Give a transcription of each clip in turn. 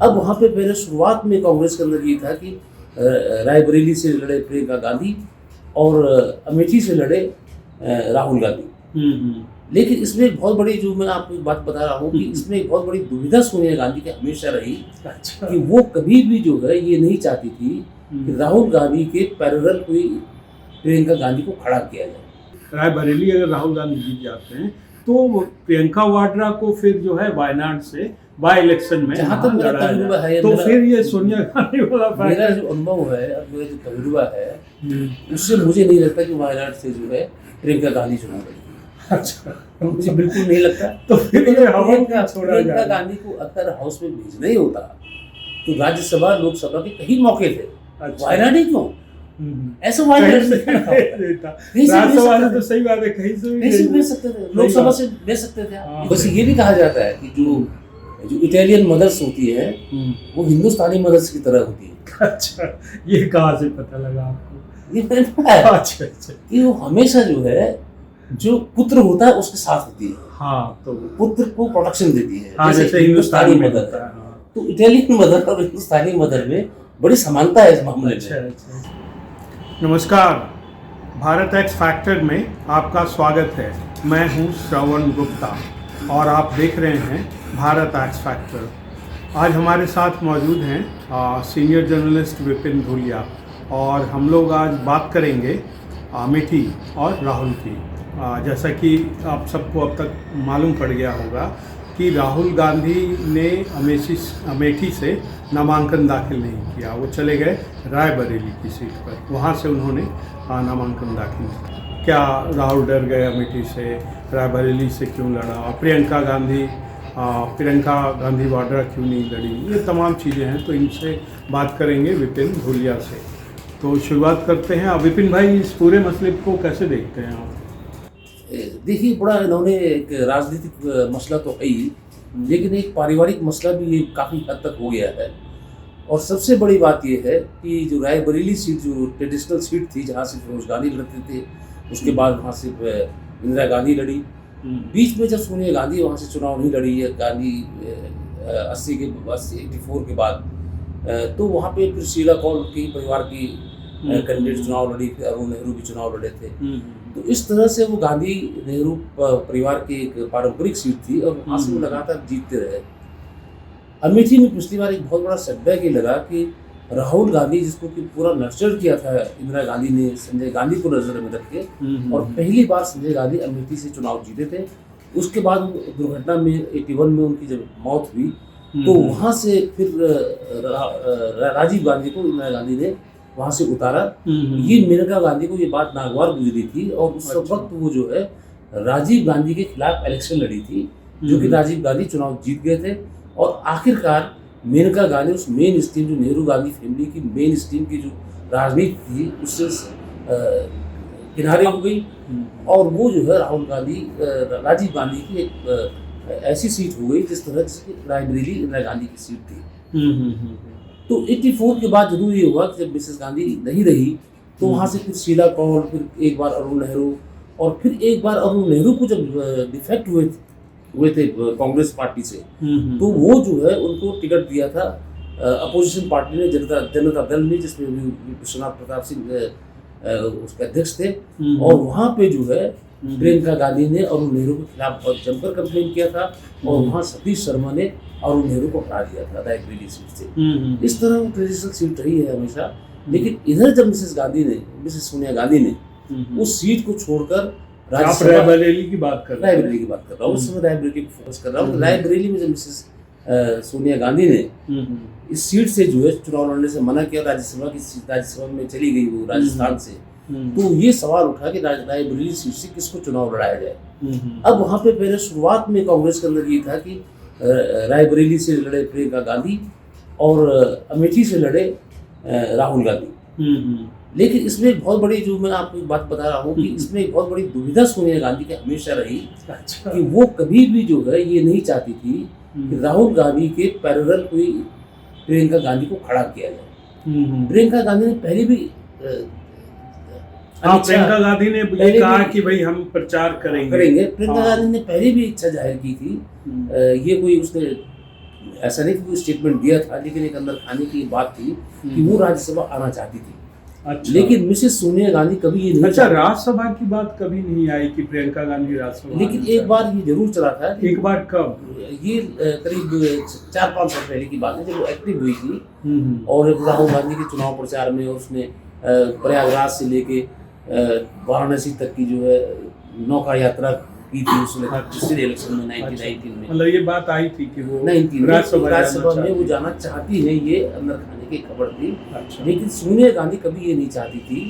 अब वहाँ पे पहले शुरुआत में कांग्रेस के अंदर ये था कि रायबरेली से लड़े प्रियंका गांधी और अमेठी से लड़े राहुल गांधी। लेकिन इसमें एक बहुत बड़ी, जो मैं आपको एक बात बता रहा हूँ कि इसमें एक बहुत बड़ी दुविधा सोनिया गांधी की हमेशा रही। अच्छा। कि वो कभी भी जो है ये नहीं चाहती थी कि राहुल गांधी के पैरेलल कोई प्रियंका गांधी को खड़ा किया जाए। रायबरेली अगर राहुल गांधी जीत जाते हैं तो प्रियंका वाड्रा को फिर जो है वायनाड से बाय इलेक्शन में जहाँ तक मेरा तजुर्बा है, तो फिर ये सोनिया गांधी वाला मेरा जो अनुभव है और मेरा जो तजुर्बा है उससे मुझे नहीं लगता कि वायनाड से जो है प्रियंका गांधी चुनाव लड़ेगी। अच्छा, मुझे बिल्कुल नहीं लगता। तो फिर ये प्रियंका गांधी को अगर हाउस में भेजना ही होता तो राज्यसभा लोकसभा के कई मौके थे। अच्छा। वायनाड ही क्यों? ऐसा वायनाड राज्यसभा से तो सही बात है, कहीं से भी भेज सकते थे, लोकसभा से भेज सकते थे। वैसे ये भी कहा जाता है कि जो इटालियन मदर्स होती है वो हिंदुस्तानी मदर्स की तरह होती है। अच्छा, ये कहाँ से पता लगा आपको? ये मैंने पढ़ा है। अच्छा अच्छा। कि वो हमेशा जो है जो पुत्र होता है उसके साथ होती है। हाँ, तो पुत्र को प्रोटेक्शन देती है। हाँ, जैसे हिंदुस्तानी मदर है। हाँ। तो इटालियन मदर और हिंदुस्तानी मदर में बड़ी समानता है इस मामले में। अच्छा अच्छा। नमस्कार, भारत एक्स फैक्टर में आपका स्वागत है। मैं हूं श्रवण गुप्ता और आप देख रहे हैं भारत एक्स फैक्टर। आज हमारे साथ मौजूद हैं सीनियर जर्नलिस्ट विपिन धूलिया और हम लोग आज बात करेंगे अमेठी और राहुल की। जैसा कि आप सबको अब तक मालूम पड़ गया होगा कि राहुल गांधी ने अमेठी से नामांकन दाखिल नहीं किया, वो चले गए रायबरेली की सीट पर, वहाँ से उन्होंने नामांकन दाखिल किया। क्या राहुल डर गए अमेठी से? रायबरेली से क्यों लड़ा? और प्रियंका गांधी वाड्रा क्यों नहीं लड़ी? ये तमाम चीज़ें हैं, तो इनसे बात करेंगे विपिन धूलिया से। तो शुरुआत करते हैं। विपिन भाई, इस पूरे मसले को कैसे देखते हैं आप? देखिए, बड़ा इन्होंने एक राजनीतिक मसला तो है ही, लेकिन एक पारिवारिक मसला भी ये काफ़ी हद तक हो गया है। और सबसे बड़ी बात ये है कि जो रायबरेली सीट, जो ट्रेडिशनल सीट थी जहाँ से फिरोज गांधी लड़ते थे, उसके बाद वहाँ से इंदिरा गांधी लड़ी। बीच में जब सोनिया गांधी वहाँ से चुनाव नहीं लड़ी है, गांधी 84 के बाद, तो वहाँ पे फिर शीला कौल के परिवार की कैंडिडेट चुनाव लड़ी, फिर अरुण नेहरू भी चुनाव लड़े थे। तो इस तरह से वो गांधी नेहरू परिवार की एक पारंपरिक सीट थी और वहाँ से वो लगातार जीतते रहे। अमेठी में पिछली बार एक बहुत बड़ा सेटबैक ये लगा कि राहुल गांधी, जिसको कि पूरा नर्चर किया था इंदिरा गांधी ने संजय गांधी को नजर में रख के, और पहली बार संजय गांधी अमेठी से चुनाव जीते थे। उसके बाद दुर्घटना में 81 में उनकी जब मौत हुई तो वहाँ से फिर राजीव गांधी को इंदिरा गांधी ने वहाँ से उतारा। ये मेनका गांधी को ये बात नागवार गुजरी थी और उस वक्त वो जो है राजीव गांधी के खिलाफ इलेक्शन लड़ी थी, जो कि राजीव गांधी चुनाव जीत गए थे। और आखिरकार मेनका गांधी उस मेन स्ट्रीम, जो नेहरू गांधी फैमिली की मेन स्ट्रीम की जो राजनीति थी, उससे किनारे हो गई और वो जो है राहुल गांधी, राजीव गांधी की एक ऐसी सीट हो गई जिस तरह से रायबरेली इंदिरा गांधी की सीट थी। तो 84 के बाद जरूर ये हुआ कि जब मिसेस गांधी नहीं रही तो वहाँ से फिर शीला कौल, फिर एक बार अरुण नेहरू, और फिर एक बार अरुण नेहरू को जब डिफेक्ट हुए थे कांग्रेस पार्टी से, तो वो जो है उनको टिकट दिया था अपोजिशन पार्टी ने, जनता दल ने, जिसमें विश्वनाथ प्रताप सिंह उसके अध्यक्ष थे। और वहाँ पे जो है प्रियंका गांधी ने अरुण नेहरू के खिलाफ बहुत जमकर कंप्लेन किया था और वहाँ सतीश शर्मा ने अरुण नेहरू को हटा दिया था रायबरेली सीट से। इस तरह वो ट्रेडिशनल सीट रही है हमेशा। लेकिन इधर जब मिसेस सोनिया गांधी ने उस सीट को छोड़कर रायबरेली की बात कर रहा हूँ, उस समय रायबरेली को फोकस कर रहा हूँ। रायबरेली में जब मिसेस सोनिया गांधी ने इस सीट से जो है चुनाव लड़ने से मना किया, राज्यसभा में चली गई वो राजस्थान से, तो ये सवाल उठा कि रायबरेली सीट से किसको चुनाव लड़ाया जाए। अब वहाँ पे पहले शुरुआत में कांग्रेस के अंदर ये था कि रायबरेली से लड़े प्रियंका गांधी और अमेठी से लड़े राहुल गांधी। लेकिन इसमें एक बहुत बड़ी, जो मैं आपको एक बात बता रहा हूँ कि इसमें एक बहुत बड़ी दुविधा सोनिया गांधी की हमेशा रही। अच्छा। कि वो कभी भी जो है ये नहीं चाहती थी कि राहुल गांधी के पैरेलल कोई प्रियंका गांधी को खड़ा किया जाए। प्रियंका गांधी ने पहले भी प्रियंका गांधी ने ये कहा कि भाई हम प्रचार करेंगे। प्रियंका गांधी ने पहले भी इच्छा जाहिर की थी। ये कोई उसने ऐसा नहीं कि वो स्टेटमेंट दिया था, लेकिन एक अंदर खाने की बात थी कि वो राज्यसभा आना चाहती थी। अच्छा। लेकिन मिसेस सोनिया गांधी कभी ये नहीं अच्छा, चाहती। राज्यसभा की बात कभी नहीं आई कि प्रियंका गांधी राज्यसभा लेकिन आना एक बार ये जरूर चला था कि एक बार कब? ये करीब 4-5 साल पहले की बात है, जब वो एक्टिव हुई थी हम्म, और राहुल गांधी के चुनाव प्रचार में उसने प्रयागराज से लेके वाराणसी तक की जो है नौका यात्रा की थी उसने पिछले इलेक्शन में 1919 में। मतलब ये बात आई थी कि वो 19 राज्यसभा में वो जाना जाना चाहती है, ये अंदर खाने की खबर थी। अच्छा। लेकिन सोनिया गांधी कभी ये नहीं चाहती थी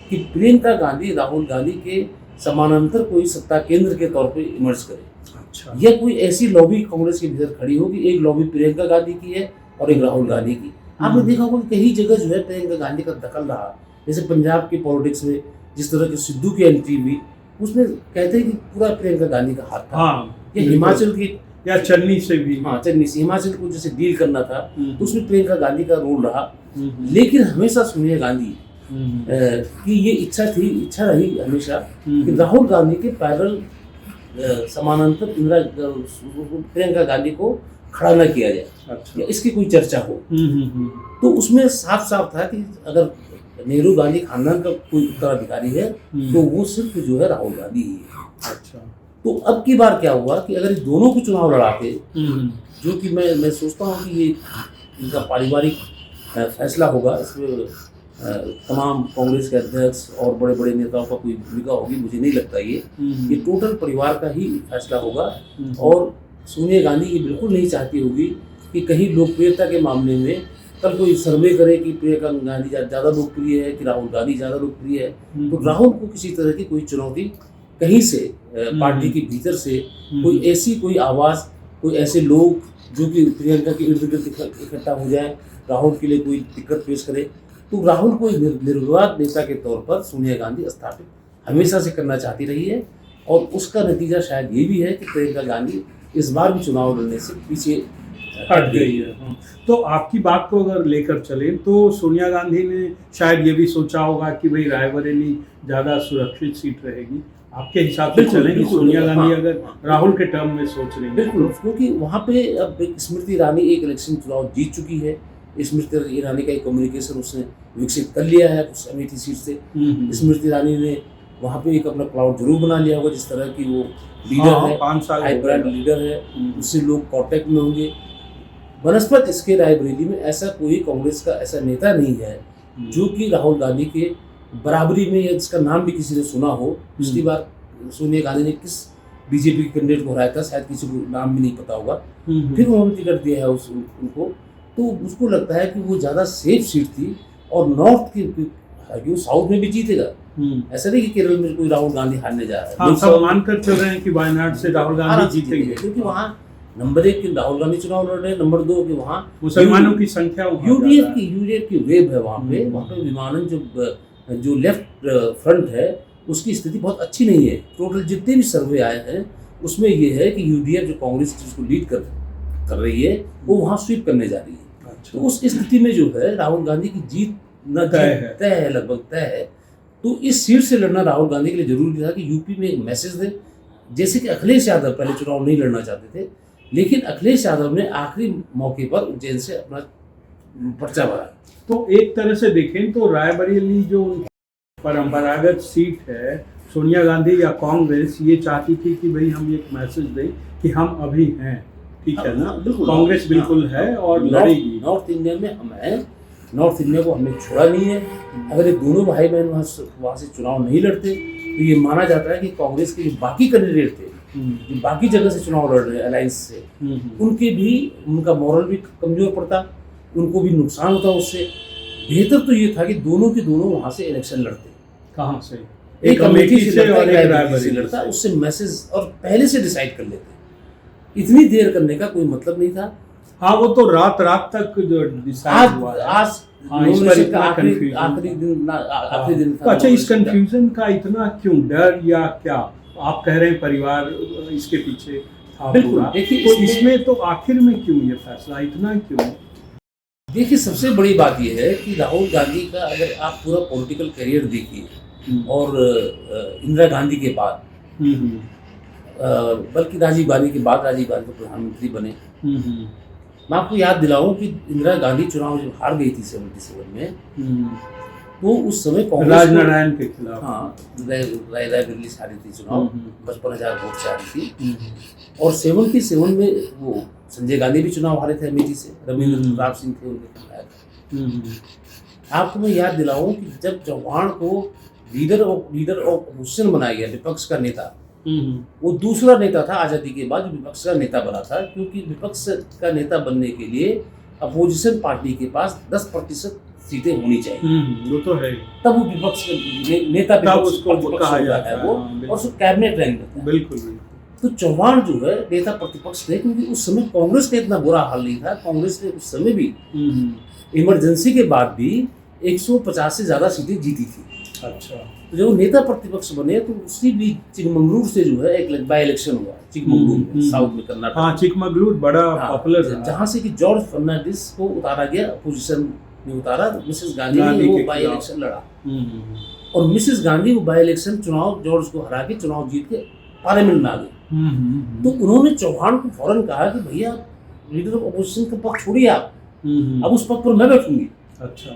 कि प्रियंका गांधी राहुल गांधी के समानांतर कोई सत्ता केंद्र के तौर पे इमर्ज करे। अच्छा। या कोई ऐसी लॉबी कांग्रेस के भीतर खड़ी होगी, एक लॉबी प्रियंका गांधी की है और एक राहुल गांधी की। आपने देखा होगा कि कई जगह जो है प्रियंका गांधी का दखल रहा, जैसे पंजाब की पॉलिटिक्स में जिस तरह की सिद्धू की एंट्री हुई, उसमें कहते हैं कि पूरा प्रियंका गांधी का हाथ था। हाँ, या हिमाचल की, या चन्नी से भी। हाँ चन्नी से हिमाचल को जैसे डील करना था, तो उसमें प्रियंका गांधी का रोल रहा। हम्म, लेकिन हमेशा सोनिया गांधी हम्म, की ये इच्छा रही हमेशा कि हम्म, राहुल गांधी के पैरल समानांतर प्रियंका गांधी को खड़ा न किया जाए अच्छा। या इसकी कोई चर्चा हो। हम्म, तो उसमें साफ साफ था कि अगर नेहरू गांधी खानदान का कोई उत्तराधिकारी है तो वो सिर्फ जो है राहुल गांधी ही है। अच्छा। तो अब की बार क्या हुआ कि अगर ये दोनों को चुनाव लड़ाते, हम्म, जो कि मैं सोचता हूँ कि ये इनका पारिवारिक फैसला होगा, इसमें तमाम कांग्रेस के अध्यक्ष और बड़े बड़े नेताओं का कोई भूमिका होगी, मुझे नहीं लगता ये टोटल परिवार का ही फैसला होगा। और सोनिया गांधी ये बिल्कुल नहीं चाहती होगी कि कहीं लोकप्रियता के मामले में कल कोई सर्वे करे कि प्रियंका गांधी ज़्यादा लोकप्रिय है कि राहुल गांधी ज़्यादा लोकप्रिय है, तो राहुल को किसी तरह की कोई चुनौती कहीं से पार्टी के भीतर से कोई आवाज़, कोई ऐसे लोग जो कि प्रियंका के इर्द गिर्द इकट्ठा हो जाए, राहुल के लिए कोई दिक्कत पेश करे, तो राहुल को निर्विवाद नेता के तौर पर सोनिया गांधी स्थापित हमेशा से करना चाहती रही है। और उसका नतीजा शायद ये भी है कि प्रियंका गांधी इस बार भी चुनाव लड़ने से पीछे हट गई है। तो आपकी बात को अगर लेकर चले तो सोनिया गांधी ने शायद ये भी सोचा होगा कि भाई रायबरेली ज़्यादा सुरक्षित सीट रहेगी। आपके हिसाब से चलेंगे सोनिया गांधी अगर राहुल के टर्म में सोच रही है? बिल्कुल, क्योंकि वहाँ पे अब स्मृति ईरानी एक इलेक्शन चुनाव जीत चुकी है। स्मृति ईरानी का एक कम्युनिकेशन उसने विकसित कर लिया है उस अमेठी सीट से। स्मृति ईरानी ने वहाँ पे एक अपना क्लाउड जरूर बना लिया होगा, जिस तरह की वो लीडर है, 5 साल हाई ब्रांड लीडर है, उससे लोग कॉन्टेक्ट में होंगे। बनस्पत इसके रायबरेली में ऐसा कोई कांग्रेस का ऐसा नेता नहीं है जो कि राहुल गांधी के बराबरी में, या जिसका नाम भी किसी ने सुना हो। पिछली बार सोनिया गांधी ने किस बीजेपी के कैंडिडेट को हराया था, शायद किसी को नाम भी नहीं पता होगा। फिर उन्होंने टिकट दिया है उनको, तो उसको लगता है कि वो ज़्यादा सेफ सीट थी। और नॉर्थ की वो साउथ में भी जीतेगा, ऐसा नहीं कि केरल में कोई राहुल गांधी हारने जा रहा है। हाँ, सब मानकर चल रहे हैं कि वायनाड से राहुल गांधी जीतेंगे, क्योंकि वहाँ नंबर 1 की राहुल गांधी चुनाव लड़ रहे हैं, नंबर 2 की वहाँ मुसलमानों की संख्या यूडीएफ की वेव है वहाँ पे विमानन जो लेफ्ट फ्रंट है उसकी स्थिति बहुत अच्छी नहीं है। टोटल जितने भी सर्वे आए हैं उसमें ये है कि यूडीएफ जो कांग्रेस जिसको लीड कर रही है वो वहाँ स्वीप करने जा रही है। तो उस स्थिति में जो है राहुल गांधी की जीत तय है, लगभग तय है। तो इस सीट से लड़ना राहुल गांधी के लिए जरूरी था कि यूपी में एक मैसेज दे, जैसे कि अखिलेश यादव पहले चुनाव नहीं लड़ना चाहते थे, लेकिन अखिलेश यादव ने आखिरी मौके पर उज्जैन से अपना पर्चा भरा। तो एक तरह से देखें तो रायबरेली जो परंपरागत सीट है, सोनिया गांधी या कांग्रेस ये चाहती थी कि भाई हम एक मैसेज दें कि हम अभी हैं, ठीक है ना, कांग्रेस बिल्कुल है और लड़ेगी। नॉर्थ इंडिया में हम हैं, नॉर्थ इंडिया को हमने छोड़ा नहीं है। अगर ये दोनों भाई बहन वहाँ से चुनाव नहीं लड़ते तो ये माना जाता है कि कांग्रेस के जो बाकी कैंडिडेट थे, जो बाकी जगह से चुनाव लड़ रहे हैं अलायंस से, उनका मॉरल भी कमजोर पड़ता, उनको भी नुकसान होता। उससे बेहतर तो ये था कि दोनों के दोनों वहाँ से इलेक्शन लड़ते। कहाँ से? एक अमेठी से और एक रायबरेली से लड़ता, उससे मैसेज और पहले से डिसाइड कर लेते। इतनी देर करने का कोई मतलब नहीं था। हाँ, वो तो रात तक जो डिसाइड हुआ है। आज आखिरी दिन था। अच्छा, इस कंफ्यूजन का इतना क्यों, डर या क्या? आप कह रहे हैं परिवार इसके पीछे था पूरा, तो इसमें तो आखिर में क्यों ये फैसला, इतना क्यों? देखिए, सबसे बड़ी बात यह है कि राहुल गांधी का अगर आप पूरा पॉलिटिकल करियर देखिए और इंदिरा गांधी के बाद, बल्कि राजीव गांधी के बाद राजीव गांधी प्रधानमंत्री बने, मैं आपको याद दिलाऊं कि इंदिरा गांधी चुनाव जब हार गई थी 77 में, तो उस समय कांग्रेस राजनारायण के खिलाफ। हाँ, रायबरेली से हारी थी चुनाव, 55,000 वोट से हारी थी। और 77 में वो संजय गांधी भी चुनाव हारे थे अमेठी से, रविंद्र प्रताप सिंह थे उनके खिलाफ। आपको मैं याद दिलाऊं कि जब चौहान को लीडर ऑफ अपोजिशन बनाया गया, विपक्ष का नेता, वो दूसरा नेता था आज़ादी के बाद जो विपक्ष का नेता बना था, क्योंकि विपक्ष का नेता बनने के लिए अपोजिशन पार्टी के पास 10% सीटें होनी चाहिए। वो तो है, तब वो विपक्ष नेता कहा जाता है वो, और उसको कैबिनेट रैंक देता है। बिल्कुल। तो चौहान जो है नेता प्रतिपक्ष थे, क्योंकि उस समय कांग्रेस का इतना बुरा हाल नहीं था। कांग्रेस ने उस समय भी इमरजेंसी के बाद भी 150 से ज्यादा सीटें जीती थी। अच्छा। तो जब नेता प्रतिपक्ष बने तो उसी भी चिकमंगलूर से जो है एक बाई इलेक्शन हुआ, चिकमंगलूर में, साउथ में, कर्नाटक। हाँ, चिकमंगलूर बड़ा पॉपुलर है, जहाँ से कि जॉर्ज फर्नांडिस को उतारा गया, अपोजिशन में उतारा, मिसेस गांधी ने वो बाई इलेक्शन लड़ा, और मिसेस गांधी वो बाई इलेक्शन चुनाव जॉर्ज को हरा के चुनाव जीत के पार्लियामेंट में आ गए। तो उन्होंने चौहान को फौरन कहा कि भैया लीडर ऑफ अपोजिशन का पद छोड़िए आप, अब उस पद पर मैं बैठूंगी। अच्छा।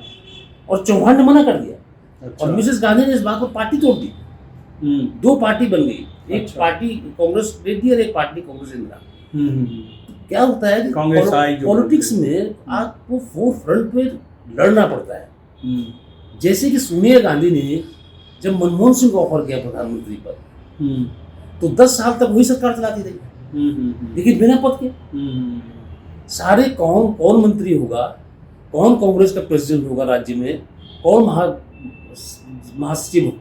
और चौहान ने मना कर दिया। अच्छा। और मिसेस गांधी ने इस बात पर पार्टी तोड़ दी, 2 पार्टी बन गई, एक अच्छा। पार्टी कांग्रेस लेती और एक पार्टी कांग्रेस इंदिरा। क्या होता है कि पॉलिटिक्स में आपको फोर फ्रंट पे लड़ना पड़ता है। जैसे कि सोनिया गांधी ने जब मनमोहन सिंह को ऑफर किया प्रधानमंत्री पद, तो 10 साल तक वही सरकार चलाती रही, लेकिन बिना पद के। सारे कौन मंत्री होगा, कौन कांग्रेस का प्रेसिडेंट होगा राज्य में, कौन महासचिव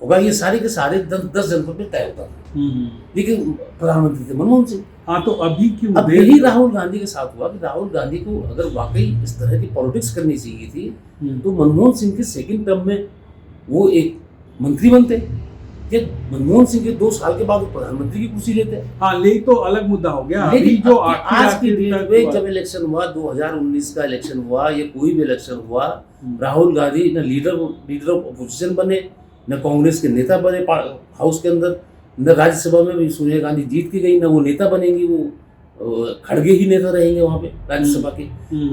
होगा, ये सारे के सारे 10 जनपद में तय होता था। लेकिन प्रधानमंत्री थे मनमोहन सिंह। हाँ, तो अभी क्यों? अब यही राहुल गांधी के साथ हुआ कि राहुल गांधी को अगर वाकई इस तरह की पॉलिटिक्स करनी चाहिए थी, तो मनमोहन सिंह के सेकंड टर्म में वो एक मंत्री बनते, या मनमोहन सिंह के 2 साल के बाद वो प्रधानमंत्री की कुर्सी लेते। हाँ, ले तो अलग मुद्दा हो गया। लेकिन जो आज की डेट में जब इलेक्शन हुआ, 2019 का इलेक्शन हुआ, या कोई भी इलेक्शन हुआ, राहुल गांधी न लीडर ऑफ अपोजिशन बने, न कांग्रेस के नेता बने हाउस के अंदर, न राज्यसभा में भी सोनिया गांधी जीत के गई, न वो नेता बनेंगी, वो खड़गे ही नेता रहेंगे वहाँ पे राज्यसभा के।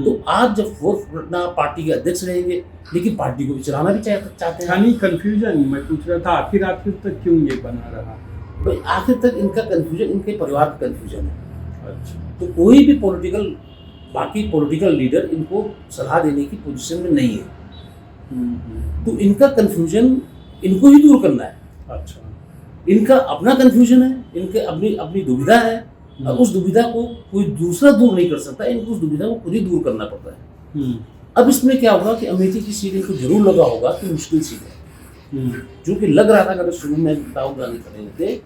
तो आज जब फोर्थ पार्टी के अध्यक्ष रहेंगे, लेकिन पार्टी को भी चलाना भी चाहते हैं। यानी कंफ्यूजन मैं पूछ रहा था, आखिर तक क्यों ये बना रहा? भाई आखिर तक इनका कंफ्यूजन इनके परिवार का कंफ्यूजन है। अच्छा। तो कोई भी बाकी पॉलिटिकल लीडर इनको सलाह देने की पोजीशन में नहीं है। तो इनका कंफ्यूजन इनको ही दूर करना है। अच्छा। इनका अपना कंफ्यूजन है, इनके अपनी दुविधा है, और उस दुविधा को कोई दूसरा दूर नहीं कर सकता, इनको उस दुविधा को खुद ही दूर करना पड़ता है। अब इसमें क्या होगा कि अमेठी की सीट इनको जरूर लगा होगा कि मुश्किल सीट है, जो कि लग रहा था अगर शुरू में राहुल गांधी खड़े होते,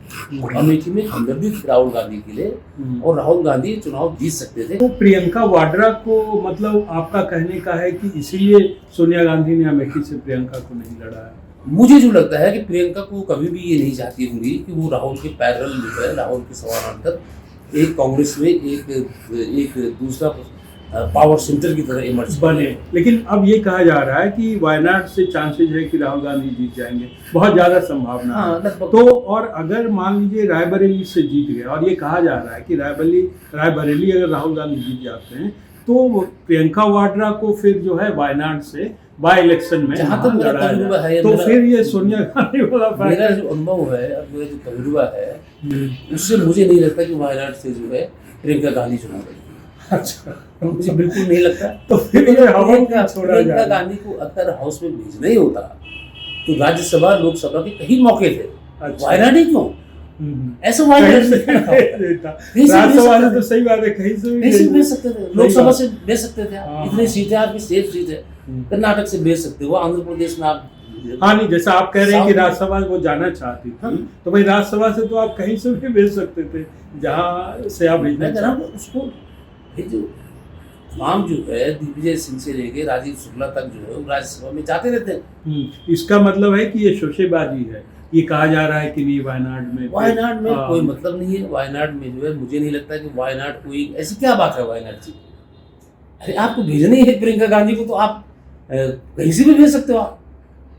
अमेठी में हमदर्दी थी राहुल गांधी के लिए, और राहुल गांधी चुनाव जीत सकते थे। तो प्रियंका वाड्रा को, मतलब आपका कहने का है कि इसीलिए सोनिया गांधी ने अमेठी से प्रियंका को नहीं लड़ा है? मुझे जो लगता है कि प्रियंका को कभी भी ये नहीं चाहती होंगी कि वो राहुल के पैरेलल जो है, राहुल के समानांतर एक कांग्रेस में एक दूसरा पावर सेंटर की तरह इमर्ज बने। लेकिन अब ये कहा जा रहा है कि वायनाड से चांसेस है कि राहुल गांधी जीत जाएंगे, बहुत ज्यादा संभावना है। तो और अगर मान लीजिए रायबरेली से जीत गए, और ये कहा जा रहा है कि रायबरेली अगर राहुल गांधी जीत जाते हैं, तो प्रियंका वाड्रा को फिर जो है वायनाड से बाय इलेक्शन में जहाँ तक मेरा तजुर्बा है, तो फिर ये सोनिया गांधी वाला मेरा जो अनुभव है और मेरा जो तजुर्बा है, उससे मुझे नहीं लगता कि वायनाड से जो है प्रियंका गांधी चुनाव लड़ेगी। अच्छा, मुझे बिल्कुल नहीं लगता। तो फिर प्रियंका गांधी को अगर हाउस में भेजना ही होता तो राज्यसभा लोकसभा के कई मौके थे, वायनाड ही क्यों? ऐसा वायनाड राज्यसभा से तो सही बात है, कहीं से भी भेज सकते थे, लोकसभा से भेज सकते थे, इतनी सीटें आपकी सेफ सीट है, कर्नाटक से भेज सकते हो, आंध्र प्रदेश में आप। हाँ, नहीं, जैसा आप कह रहे हैं कि राज्यसभा वो जाना चाहती थी, तो भाई राज्यसभा से तो आप कहीं से भी भेज सकते थे, जहाँ से आप भेजना चाहते। उसको जो तमाम जो है दिग्विजय सिंह से लेके राजीव शुक्ला तक जो है वो राज्यसभा में जाते रहते हैं। इसका मतलब है कि ये शोशेबाजी है। ये कहा जा रहा है कि नहीं वायनाड में कोई मतलब नहीं है। वायनाड में जो है मुझे नहीं लगता कि वायनाड कोई ऐसी क्या बात है वायनाड की। अरे आपको भेजना ही है प्रियंका गांधी को, तो आप कहीं से भी भेज सकते हो। आप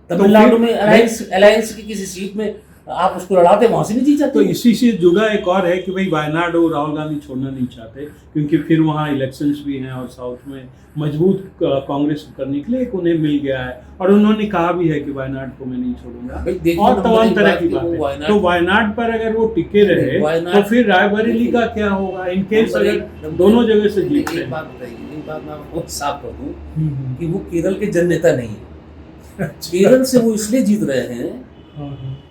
तमिलनाडु में अलायंस की किसी सीट में आप उसको लड़ाते वहां से नहीं जीत जाते। तो इसी से जुड़ा एक और है कि भाई वायनाड और राहुल गांधी छोड़ना नहीं चाहते, क्योंकि फिर वहाँ इलेक्शंस भी हैं और साउथ में मजबूत कांग्रेस करने के लिए एक उन्हें मिल गया है, और उन्होंने कहा भी है कि वायनाड को मैं नहीं छोड़ूंगा, और तमाम तरह की बातें। तो वायनाड पर अगर वो टिके रहे तो फिर रायबरेली का क्या होगा, इन केस अगर दोनों जगह से जीत रहे? एक बात बताइए, एक बात मैं आपको साफ कर दूं कि वो केरल के जननेता नहीं है। केरल से वो इसलिए जीत रहे हैं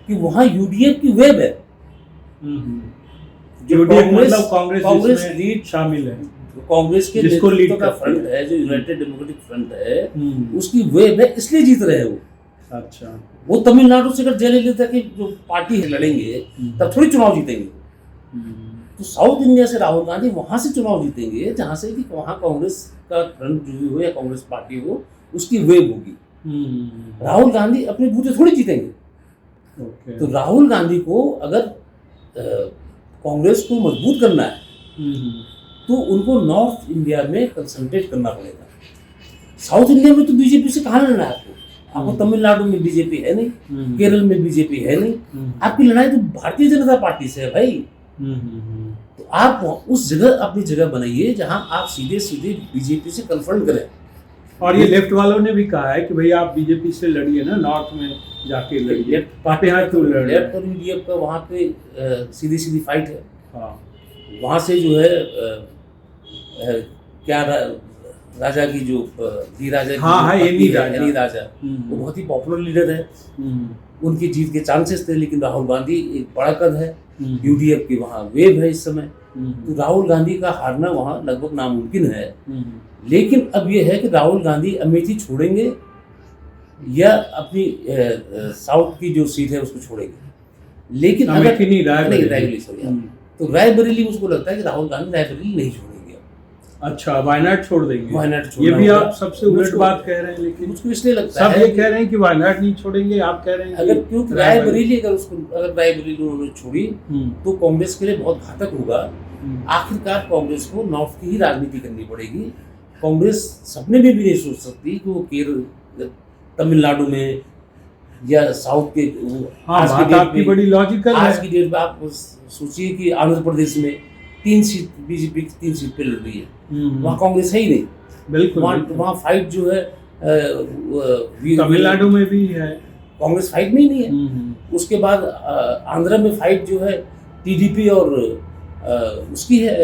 कि वहाँ यूडीएफ की वेब है, कांग्रेस लीड शामिल है, कांग्रेस के नेतृत्व का फ्रंट है जो यूनाइटेड डेमोक्रेटिक फ्रंट है, उसकी वेब है, इसलिए जीत रहे हैं वो। अच्छा, वो तमिलनाडु से अगर जयललिता की जो पार्टी है लड़ेंगे तब थोड़ी चुनाव जीतेंगे। तो साउथ इंडिया से राहुल गांधी वहां से चुनाव जीतेंगे जहां से कि वहां कांग्रेस का फ्रंट जो हो या कांग्रेस पार्टी हो उसकी वेब होगी। राहुल गांधी अपने बूते थोड़ी जीतेंगे। तो राहुल गांधी को अगर कांग्रेस को मजबूत करना है तो उनको नॉर्थ इंडिया में कंसंट्रेट करना पड़ेगा। साउथ इंडिया में तो बीजेपी से कहाँ लड़ना है आपको तमिलनाडु में बीजेपी है नहीं, केरल में बीजेपी है नहीं, आपकी लड़ाई तो भारतीय जनता पार्टी से है भाई। तो आप उस जगह अपनी जगह बनाइए जहां आप सीधे सीधे बीजेपी से कन्फ्रंट करें। और ये लेफ्ट वालों ने भी कहा है कि भाई आप बीजेपी से लड़िए ना, नॉर्थ में जाके लड़िए, पार्टी हाथ तो लेफ्ट और यूडीएफ का वहाँ पे सीधी सीधी फाइट है। हाँ, वहाँ से जो है क्या राजा की जो धी राजा, हाँ एनी राजा वो बहुत ही पॉपुलर लीडर है, उनकी जीत के चांसेस थे, लेकिन राहुल गांधी एक बड़ा कद है, यूडीएफ की वहाँ वेव है इस समय, तो राहुल गांधी का हारना वहाँ लगभग नामुमकिन है। लेकिन अब ये है कि राहुल गांधी अमेठी छोड़ेंगे या अपनी साउथ की जो सीट है उसको छोड़ेंगे। लेकिन अगर रायबरेली तो रायबरेली मुझको लगता है कि राहुल गांधी रायबरेली नहीं छोड़ेंगे। अच्छा, वायनाड छोड़ देंगे? वायनाड ये भी आप सबसे उलट बात कह रहे हैं, लेकिन मुझको इसलिए लगता है सब ये कह रहे हैं कि वायनाड नहीं छोड़ेंगे, आप कह रहे हैं अगर क्योंकि रायबरेली अगर रायबरेली उन्होंने छोड़ी तो कांग्रेस के लिए बहुत घातक होगा। आखिरकार कांग्रेस को नॉर्थ की ही राजनीति करनी पड़ेगी। कांग्रेस सपने में भी नहीं सोच सकती कि वो केरल तमिलनाडु में या साउथ के आपकी बड़ी लॉजिकल आज की डेट में आप सोचिए कि आंध्र प्रदेश में 3 सीट बीजेपी की 3 सीट पे लड़ रही है, वहाँ कांग्रेस है ही नहीं। बिल्कुल, वहाँ फाइट जो है तमिलनाडु में भी है, कांग्रेस फाइट में ही नहीं है। उसके बाद आंध्र में फाइट जो है टीडीपी और उसकी है,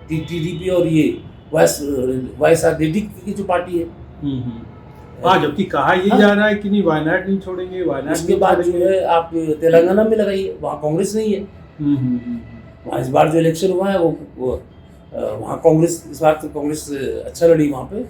टीडीपी और ये वाईएसआरडीडी की जो पार्टी है। हाँ, जबकि कहा ये जा रहा है कि नहीं वायनाड नहीं छोड़ेंगे, वायनाड। उसके बाद जो है आप तेलंगाना में लगाइए, वहाँ कांग्रेस नहीं है। वहाँ इस बार जो इलेक्शन हुआ है वो वहाँ कांग्रेस, इस बार तो कांग्रेस अच्छा लड़ी वहाँ पे,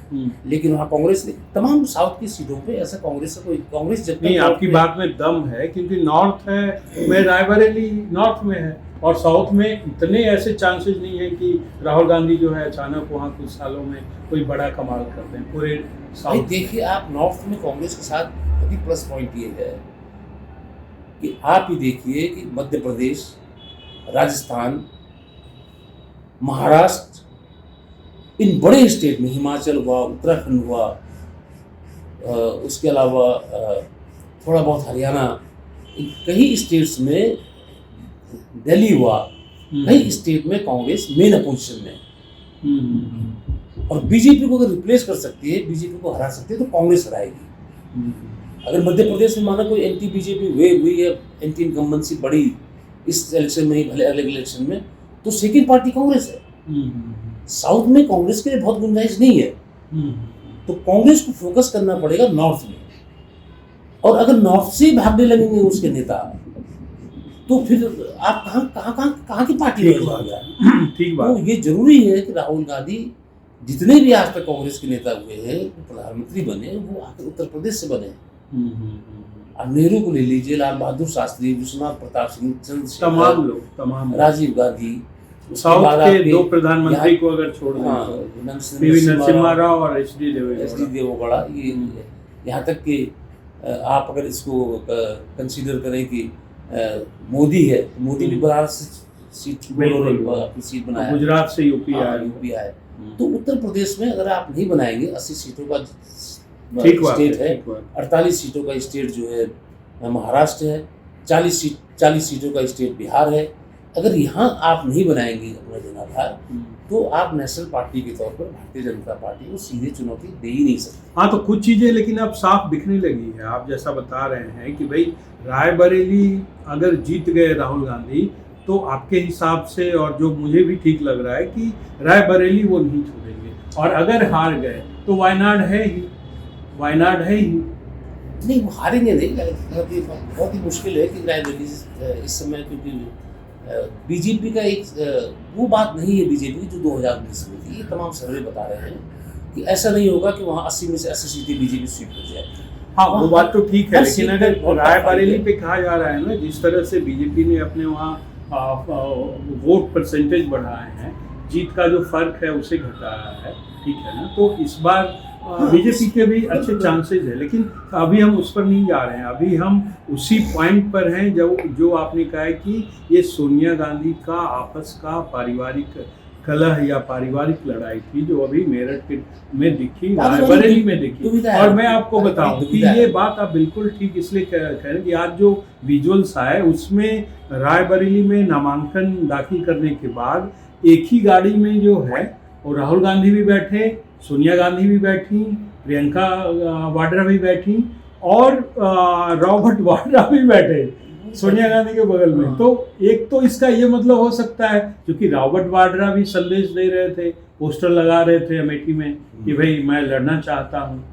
लेकिन वहाँ कांग्रेस ने तमाम साउथ की सीटों पे ऐसा कांग्रेस का कोई कांग्रेस जब नहीं, आपकी बात में दम है, क्योंकि नॉर्थ है में रायबरेली नॉर्थ में है और साउथ में इतने ऐसे चांसेस नहीं है कि राहुल गांधी जो है अचानक वहाँ कुछ सालों में कोई बड़ा कमाल कर दें पूरे साउथ। देखिए, आप नॉर्थ में कांग्रेस के साथ अभी प्लस पॉइंट ये है कि आप ही देखिए कि मध्य प्रदेश, राजस्थान, महाराष्ट्र, इन बड़े स्टेट में, हिमाचल हुआ, उत्तराखंड हुआ, उसके अलावा थोड़ा बहुत हरियाणा, कई स्टेट्स में, दिल्ली हुआ, कई स्टेट में कांग्रेस मेन अपोजिशन में। और बीजेपी को अगर रिप्लेस कर सकती है, बीजेपी को हरा सकती है, तो कांग्रेस हराएगी। अगर मध्य प्रदेश में माना कोई एंटी बीजेपी वेव हुई है, एंटी इनकम्बेंसी बढ़ी इस इलेक्शन में ही, भले अलग इलेक्शन में, तो सेकेंड पार्टी कांग्रेस है। साउथ में कांग्रेस के लिए बहुत गुंजाइश नहीं है, तो कांग्रेस को फोकस करना पड़ेगा नॉर्थ में। और अगर नॉर्थ से भागने लगेंगे उसके नेता, तो फिर आप कहाँ की पार्टी में? ठीक बात। तो ये जरूरी है कि राहुल गांधी जितने भी आज तक कांग्रेस के नेता हुए हैं, प्रधानमंत्री बने, वो आकर उत्तर प्रदेश से बने। अब नेहरू को ले लीजिए, लाल बहादुर शास्त्री, विश्वनाथ प्रताप सिंह, तमाम लोग, राजीव गांधी, साउथ के 2 प्रधानमंत्री को अगर छोड़ दें, नरसिम्हा राव और एच.डी. देवेगौड़ा, ये यहाँ तक कि आप अगर इसको कंसीडर करें कि मोदी है, मोदी भी बनारस सीट अपनी सीट बनाया, गुजरात से यूपी आए। तो उत्तर प्रदेश में अगर आप नहीं बनाएंगे, 80 सीटों का स्टेट है, 48 सीटों का स्टेट जो है महाराष्ट्र है, 40 सीटों का स्टेट बिहार है। अगर यहाँ आप नहीं बनाएंगे अपना जनाधार तो आप नेशनल पार्टी के तौर पर भारतीय जनता पार्टी को सीधे चुनौती दे ही नहीं सकते। हाँ, तो कुछ चीज़ें लेकिन अब साफ दिखने लगी है। आप जैसा बता रहे हैं कि भाई रायबरेली अगर जीत गए राहुल गांधी तो आपके हिसाब से, और जो मुझे भी ठीक लग रहा है, कि रायबरेली वो नहीं छोड़ेंगे, और अगर हार गए तो वायनाड है ही, वायनाड है ही। नहीं, वो हारेंगे नहीं, बहुत ही मुश्किल है कि रायबरेली इस समय, क्योंकि बीजेपी का एक वो बात नहीं है बीजेपी की जो 2019 में थी। ये तमाम सर्वे बता रहे हैं कि ऐसा नहीं होगा कि वहाँ 80 में से 80 सीटें बीजेपी स्वीप कर जाए। हाँ, वो बात तो ठीक है, लेकिन अगर बहुत रायबरेली पे कहा जा रहा है ना, जिस तरह से बीजेपी ने अपने वहाँ वोट परसेंटेज बढ़ाए हैं, जीत का जो फर्क है उसे घटाया है, ठीक है ना, तो इस बार बीजेपी के भी अच्छे चांसेस है। लेकिन अभी हम उस पर नहीं जा रहे हैं, अभी हम उसी पॉइंट पर हैं जो आपने कहा है कि ये सोनिया गांधी का आपस का पारिवारिक कलह या पारिवारिक लड़ाई थी, जो अभी मेरठ में दिखी, रायबरेली में दिखी। और मैं आपको बताऊं कि ये बात आप बिल्कुल ठीक इसलिए कह रहे हैं कि आज जो विजुअल्स आए उसमें रायबरेली में नामांकन दाखिल करने के बाद एक ही गाड़ी में जो है, और राहुल गांधी भी बैठे, सोनिया गांधी भी बैठी, प्रियंका वाड्रा भी बैठी, और रॉबर्ट वाड्रा भी बैठे सोनिया गांधी के बगल में। तो एक तो इसका ये मतलब हो सकता है, क्योंकि रॉबर्ट वाड्रा भी संदेश दे रहे थे, पोस्टर लगा रहे थे अमेठी में कि भाई मैं लड़ना चाहता हूँ।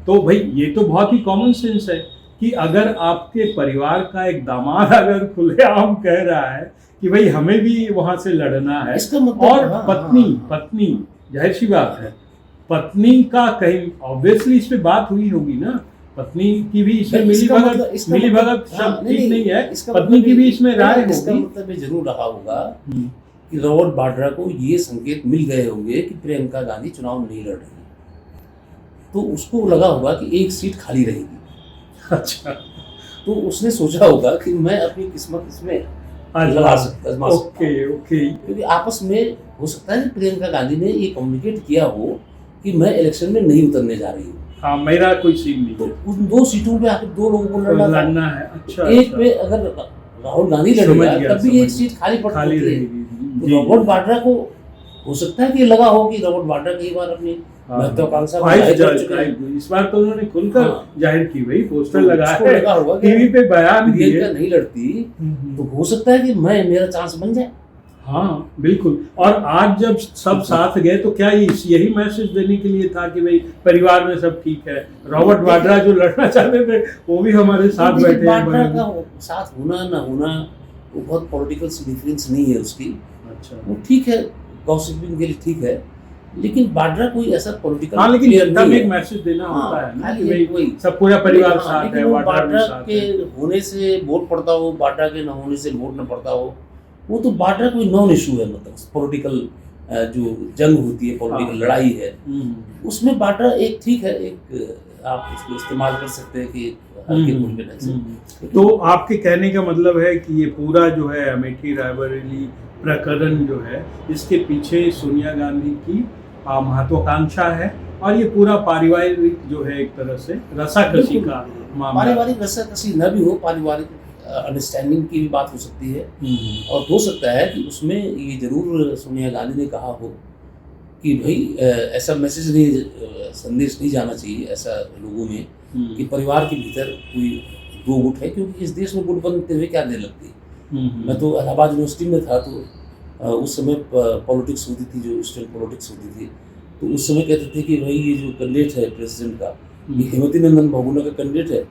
तो भाई ये तो बहुत ही कॉमन सेंस है कि अगर आपके परिवार का एक दामाद अगर खुलेआम कह रहा है कि भाई हमें भी वहां से लड़ना है, और पत्नी जाहिर सी बात है, पत्नी का कहीं ऑब्वियसली इस पे बात हुई होगी ना, पत्नी की भी इसमें मिलीभगत शब्द ठीक नहीं है, पत्नी की भी इसमें राय होगी। इसका मतलब ये जरूर रहा होगा कि रॉबर्ट वाड्रा को ये संकेत मिल गए होंगे कि प्रियंका गांधी चुनाव नहीं लड़ रही, तो उसको लगा होगा कि एक सीट खाली रहेगी। अच्छा, तो उसने सोचा होगा कि मैं अपनी किस्मत इसमें लगा सकता हूं। ओके। क्योंकि आपस में हो सकता है कि प्रियंका गांधी ने ये कम्युनिकेट किया हो कि मैं इलेक्शन में नहीं उतरने जा रही हूँ, हाँ, मेरा कोई सीन नहीं, तो उन 2 सीटों पे आकर 2 लोगों को लड़ना है। अच्छा, एक पे अगर राहुल गांधी लड़ेगा तब भी एक सीट खाली रहेगी। तो रॉबर्ट वाड्रा को हो सकता है कि लगा हो कि रॉबर्ट वाड्रा कई बार अपनी महत्वाकांक्षा इस बार तो उन्होंने खुलकर जाहिर की, भाई पोस्टर लगा होगा, टीवी पे बयान दिए, प्रियंका नहीं लड़ती तो हो सकता है कि मेरा चांस बन जाए। हाँ बिल्कुल। और आज जब सब साथ गए तो क्या यही मैसेज देने के लिए था कि भाई परिवार में सब ठीक है, रॉबर्ट वाड्रा जो लड़ना चाहते थे वो भी हमारे साथ बैठे हैं। वाड्रा का साथ होना ना होना वो बहुत पॉलिटिकल सिग्निफिकेंस नहीं है उसकी। अच्छा, वो ठीक है, गॉसिपिंग के लिए ठीक है, लेकिन वाड्रा कोई ऐसा पॉलिटिकल, हाँ, लेकिन जनता में एक मैसेज देना होता है ना कि भाई सब पूरा परिवार साथ है, वाड्रा के होने से वोट पड़ता हो, वाड्रा के न होने से वोट न पड़ता हो, वो तो वाड्रा कोई नॉन इशू है। मतलब पॉलिटिकल जो जंग होती है, पॉलिटिकल लड़ाई है, उसमें वाड्रा एक ठीक है, एक आप इसको इस्तेमाल कर सकते हैं कि तो आपके कहने का मतलब है कि ये पूरा जो है अमेठी रायबरेली प्रकरण जो है, इसके पीछे सोनिया गांधी की महत्वाकांक्षा है, और ये पूरा पारिवारिक जो है एक तरह से रसाकसी का मामला। पारिवारिक रसाकसी न भी हो, पारिवारिक अंडरस्टैंडिंग की भी बात हो सकती है। और हो सकता है कि उसमें ये जरूर सोनिया गांधी ने कहा हो कि भाई ऐसा मैसेज नहीं, संदेश नहीं जाना चाहिए ऐसा लोगों में कि परिवार के भीतर कोई 2 गुट है, क्योंकि इस देश में गुट बनते हुए क्या देर लगती। मैं तो इलाहाबाद यूनिवर्सिटी में था, तो उस समय पॉलिटिक्स होती थी, जो स्टूडेंट पॉलिटिक्स होती थी, तो उस समय कहते थे कि भाई ये जो कैंडिडेट है प्रेसिडेंट का, ये हेमवती नंदन बहुगुणा का कैंडिडेट है,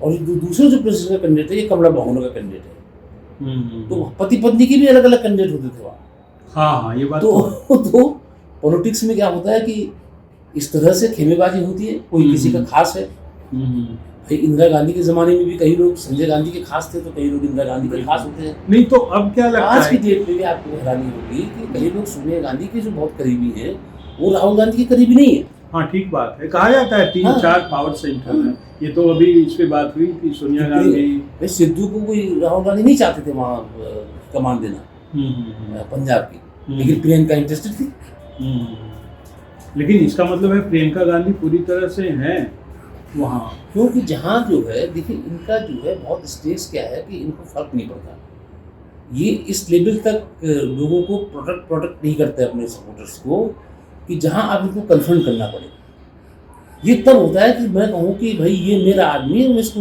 और दूसरा जो प्रेसिडेंट का कैंडिडेट है ये कमला बहुगुणा का कैंडिडेट है। तो पति पत्नी के भी अलग अलग कैंडिडेट होते थे वहाँ। हाँ, ये बात तो पॉलिटिक्स में क्या होता है कि इस तरह से खेमेबाजी होती है, कोई किसी का खास है। भाई इंदिरा गांधी के जमाने में भी कई लोग संजय गांधी के खास थे, तो कई लोग इंदिरा गांधी के खास होते हैं। नहीं तो अब क्या लगता है, आज की डेट में भी आपको हैरानी होगी कि कई लोग सोनिया गांधी के जो बहुत करीबी हैं वो राहुल गांधी के करीबी नहीं है। हाँ, ठीक बात है, कहा जाता है 3-4 पावर सेंटर है। ये तो अभी इस पे बात हुई कि सोनिया गांधी, सिद्धू को कोई राहुल गांधी नहीं चाहते थे वहाँ कमान देना पंजाब की, लेकिन प्रियंका इंटरेस्टेड थी। लेकिन इसका मतलब है प्रियंका गांधी पूरी तरह से हैं वहाँ। क्योंकि जहाँ जो है देखिए इनका जो है बहुत स्टेज क्या है कि इनको फर्क नहीं पड़ता, ये इस लेवल तक लोगों को प्रोटेक्ट नहीं करते अपने सपोर्टर्स को कि जहाँ आप इनको कन्फ्रंट करना पड़े। ये तब होता है कि मैं कहूँ कि भाई ये मेरा आदमी है, मैं इसको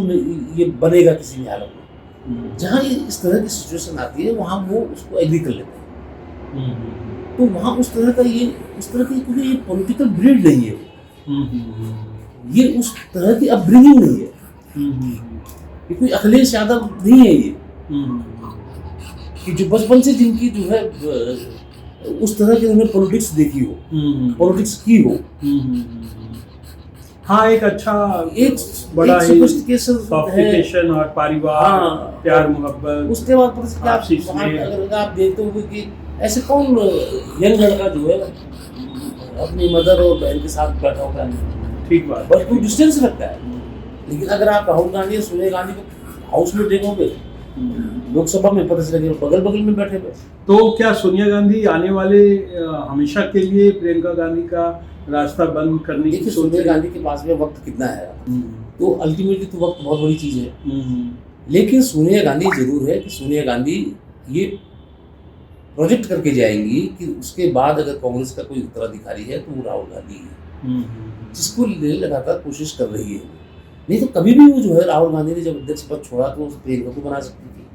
ये बनेगा किसी भी हालत में। जहाँ ये इस तरह की सिचुएशन आती है वहाँ वो उसको एग्री कर लेते हैं। तो वहाँ उस तरह की क्योंकि ये पॉलिटिकल ब्रीड नहीं है, ये उस तरह की अपब्रिंगिंग नहीं है, ये कोई अखिलेश यादव नहीं है ये कि जो बचपन से जिनकी जो है उस तरह की उन्होंने पॉलिटिक्स देखी हो, पॉलिटिक्स की हो। हाँ, एक अच्छा एक बड़ा सॉफिस्टिकेशन और परिवार, हाँ, प्यार मोहब्बत। उसके बाद अगर आप देखते हो कि ऐसे कौन यंग लड़का जो है अपनी मदर और बहन के साथ बैठा होता है, ठीक बात, बस कोई डिस्टेंस रखता है। लेकिन अगर आप राहुल गांधी और सोनिया गांधी को हाउस में देखोगे, लोकसभा में पता चलेगा बगल में बैठे हुए। तो क्या सोनिया गांधी आने वाले हमेशा के लिए प्रियंका गांधी का रास्ता बंद करने की सोच? सोनिया गांधी के पास में वक्त कितना है, तो अल्टीमेटली तो वक्त बहुत बड़ी चीज है। लेकिन सोनिया गांधी जरूर है कि सोनिया गांधी ये प्रोजेक्ट करके जाएंगी कि उसके बाद अगर कांग्रेस का कोई उत्तराधिकारी है तो वो राहुल गांधी है, जिसको लगातार कोशिश कर रही है। नहीं तो कभी भी वो जो है राहुल गांधी ने जब अध्यक्ष पद छोड़ा तो प्रियंका को बना सकती थी,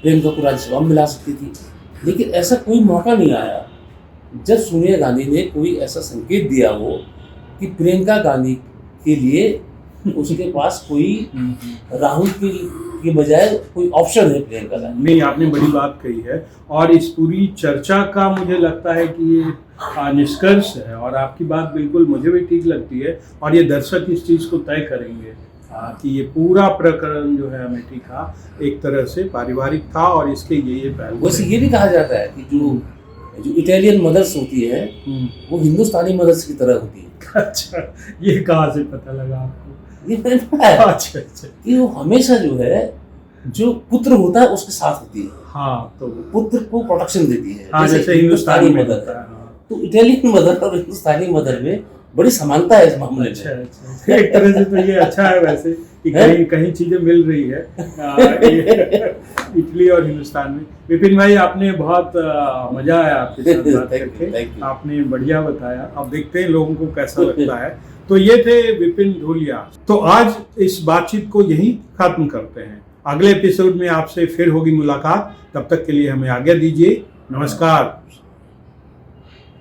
प्रियंका को राज्यसभा में मिला सकती थी। लेकिन ऐसा कोई मौका नहीं आया जब सोनिया गांधी ने कोई ऐसा संकेत दिया हो कि प्रियंका गांधी के लिए उसके पास कोई राहुल के बजाय कोई ऑप्शन है प्रियंका गांधी। नहीं, आपने बड़ी बात कही है और इस पूरी चर्चा का मुझे लगता है कि ये निष्कर्ष है और आपकी बात बिल्कुल मुझे भी ठीक लगती है और ये दर्शक इस चीज़ को तय करेंगे कि ये पूरा प्रकरण जो है अमेठी का एक तरह से पारिवारिक था और इसके ये पहलू। वैसे ये भी कहा जाता है कि जो इटालियन मदर्स होती है वो हिंदुस्तानी मदर्स की तरह होती है। अच्छा, ये कहाँ से पता लगा आपको? ये मैंने पढ़ा है। अच्छा कि वो हमेशा जो है जो पुत्र होता है उसके साथ होती है। हाँ, तो पुत्र को प्रोटेक्शन देती है। हाँ, जैसे हिंदुस्तानी मदर है। तो इटालियन मदर और हिंदुस्तानी मदर में बड़ी समानता है इस मामले में। अच्छा, एक तरह से तो ये अच्छा है वैसे कि कहीं चीजें मिल रही है इटली और हिंदुस्तान में। विपिन भाई, आपने बहुत मजा आया आपके साथ बात करके, आपने बढ़िया बताया। अब देखते हैं लोगों को कैसा लगता है। तो ये थे विपिन ढोलिया। तो आज इस बातचीत को यहीं खत्म करते हैं। अगले एपिसोड में आपसे फिर होगी मुलाकात। तब तक के लिए हमें आज्ञा दीजिए। नमस्कार।